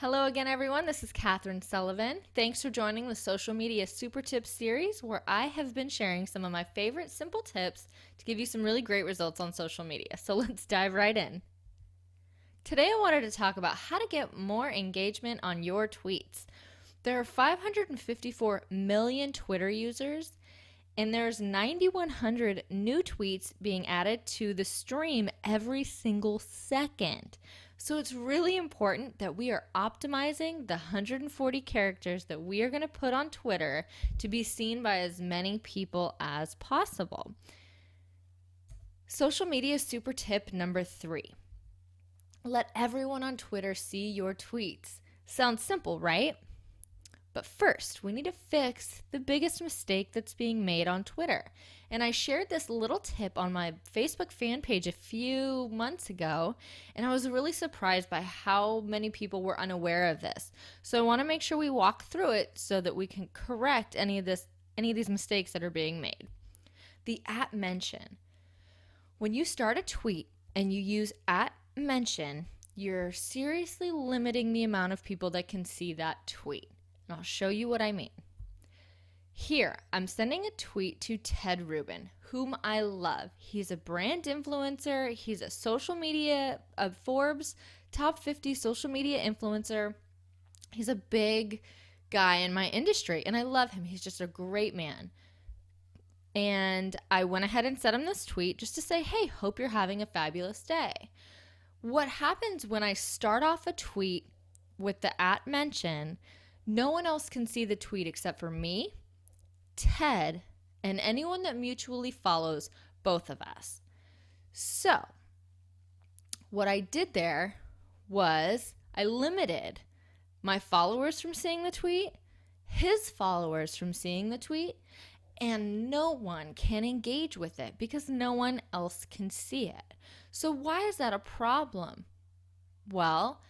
Hello again, everyone. This is Katherine Sullivan. Thanks for joining the Social Media Super Tips series, where I have been sharing some of my favorite simple tips to give you some really great results on social media. So let's dive right in. Today, I wanted to talk about how to get more engagement on your tweets. There are 554 million Twitter users, and there's 9,100 new tweets being added to the stream every single second. So it's really important that we are optimizing the 140 characters that we are going to put on Twitter to be seen by as many people as possible. Social media super tip number 3. Let everyone on Twitter see your tweets. Sounds simple, right? But first, we need to fix the biggest mistake that's being made on Twitter. And I shared this little tip on my Facebook fan page a few months ago, and I was really surprised by how many people were unaware of this. So I want to make sure we walk through it so that we can correct any of these mistakes that are being made. The @mention. When you start a tweet and you use @mention, you're seriously limiting the amount of people that can see that tweet. And I'll show you what I mean. Here, I'm sending a tweet to Ted Rubin, whom I love. He's a brand influencer. He's a Forbes top 50 social media influencer. He's a big guy in my industry, and I love him. He's just a great man. And I went ahead and sent him this tweet just to say, hey, hope you're having a fabulous day. What happens when I start off a tweet with the @mention, no one else can see the tweet except for me, Ted, and anyone that mutually follows both of us. So, what I did there was I limited my followers from seeing the tweet, his followers from seeing the tweet, and no one can engage with it because no one else can see it. So why is that a problem? Well,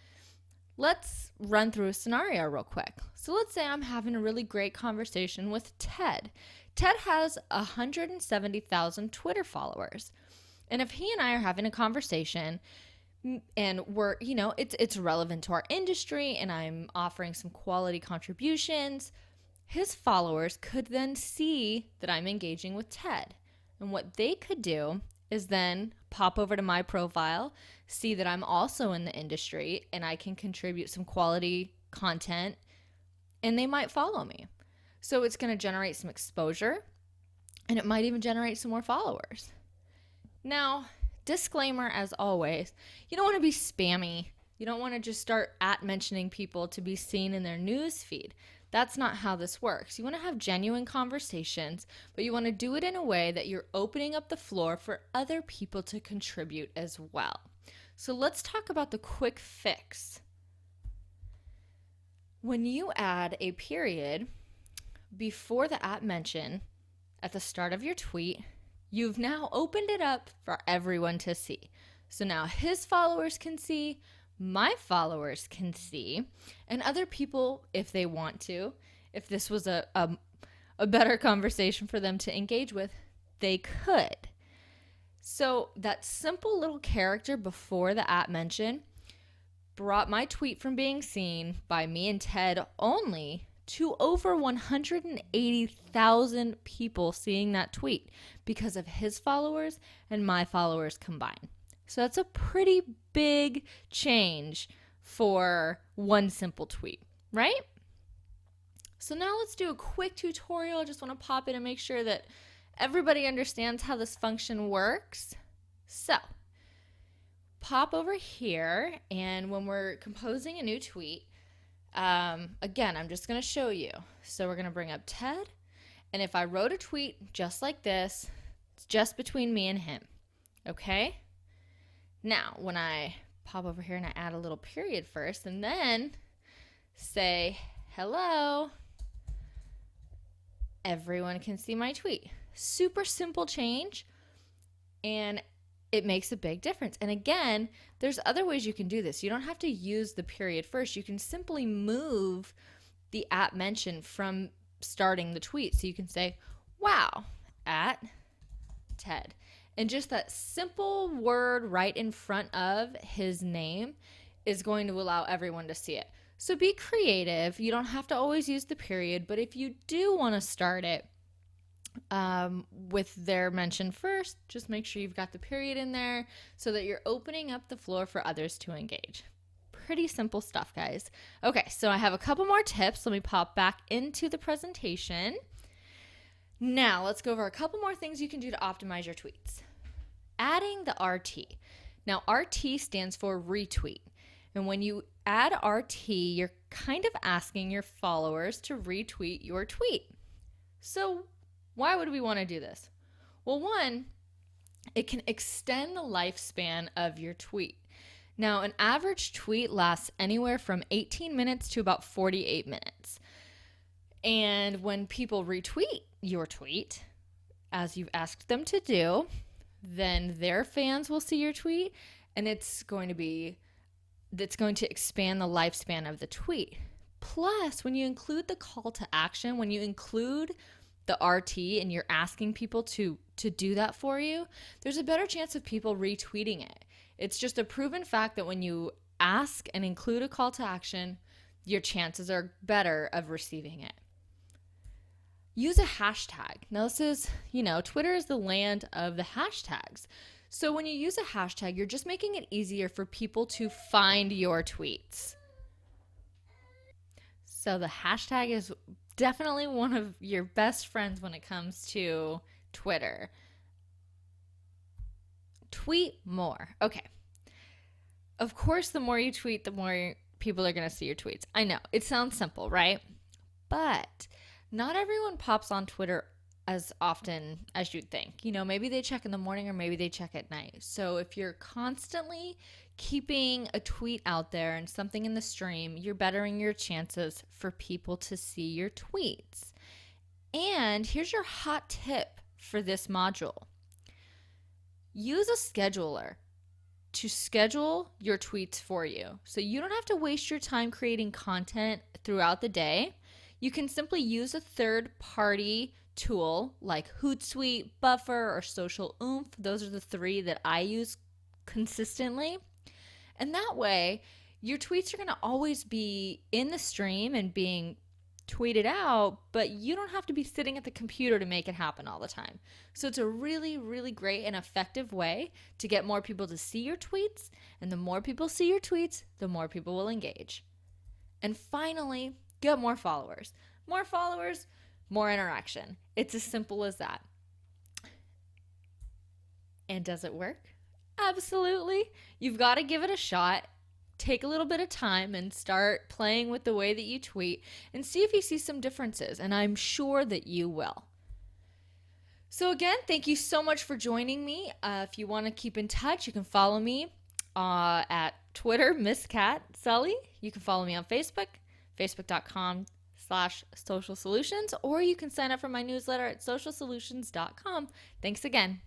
let's run through a scenario real quick. So let's say I'm having a really great conversation with Ted. Ted has 170,000 Twitter followers. And if he and I are having a conversation and we're, it's relevant to our industry and I'm offering some quality contributions, his followers could then see that I'm engaging with Ted. And what they could do is then pop over to my profile, see that I'm also in the industry and I can contribute some quality content, and they might follow me. So it's going to generate some exposure, and it might even generate some more followers. Now, disclaimer as always, you don't want to be spammy. You don't want to just start @mentioning people to be seen in their news feed. That's not how this works. You want to have genuine conversations, but you want to do it in a way that you're opening up the floor for other people to contribute as well. So let's talk about the quick fix. When you add a period before the @mention at the start of your tweet, you've now opened it up for everyone to see. So now his followers can see, my followers can see, and other people, if they want to, if this was a better conversation for them to engage with, they could. So that simple little character before the @mention brought my tweet from being seen by me and Ted only to over 180,000 people seeing that tweet because of his followers and my followers combined. So that's a pretty big change for one simple tweet, right? So now let's do a quick tutorial. I just want to pop in and make sure that everybody understands how this function works. So pop over here, and when we're composing a new tweet, again, I'm just going to show you. So we're going to bring up Ted, and if I wrote a tweet just like this, it's just between me and him, okay? Now, when I pop over here and I add a little period first and then say, hello, everyone can see my tweet. Super simple change, and it makes a big difference. And again, there's other ways you can do this. You don't have to use the period first. You can simply move the @mention from starting the tweet. So you can say, wow, @Ted. And just that simple word right in front of his name is going to allow everyone to see it. So be creative. You don't have to always use the period, but if you do want to start it with their mention first, just make sure you've got the period in there so that you're opening up the floor for others to engage. Pretty simple stuff, guys. Okay, so I have a couple more tips. Let me pop back into the presentation. Now, let's go over a couple more things you can do to optimize your tweets. Adding the RT. Now, RT stands for retweet. And when you add RT, you're kind of asking your followers to retweet your tweet. So, why would we want to do this? Well, one, it can extend the lifespan of your tweet. Now, an average tweet lasts anywhere from 18 minutes to about 48 minutes. And when people retweet your tweet, as you've asked them to do, then their fans will see your tweet, and it's going to expand the lifespan of the tweet. Plus, when you include the call to action, when you include the RT and you're asking people to do that for you, there's a better chance of people retweeting it. It's just a proven fact that when you ask and include a call to action, your chances are better of receiving it. Use a hashtag. Now this is, Twitter is the land of the hashtags. So when you use a hashtag, you're just making it easier for people to find your tweets. So the hashtag is definitely one of your best friends when it comes to Twitter. Tweet more. Okay. Of course, the more you tweet, the more people are going to see your tweets. I know, it sounds simple, right? But not everyone pops on Twitter as often as you'd think. Maybe they check in the morning or maybe they check at night. So if you're constantly keeping a tweet out there and something in the stream, you're bettering your chances for people to see your tweets. And here's your hot tip for this module. Use a scheduler to schedule your tweets for you. So you don't have to waste your time creating content throughout the day. You can simply use a third-party tool like Hootsuite, Buffer, or Social Oomph. Those are the three that I use consistently. And that way, your tweets are going to always be in the stream and being tweeted out, but you don't have to be sitting at the computer to make it happen all the time. So it's a really, really great and effective way to get more people to see your tweets. And the more people see your tweets, the more people will engage. And finally, get more followers. More followers, more interaction. It's as simple as that. And does it work? Absolutely. You've got to give it a shot. Take a little bit of time and start playing with the way that you tweet and see if you see some differences. And I'm sure that you will. So again, thank you so much for joining me. If you want to keep in touch, you can follow me at Twitter, Miss Cat Sully. You can follow me on Facebook, facebook.com/socialsolutions, or you can sign up for my newsletter at socialsolutions.com. Thanks again.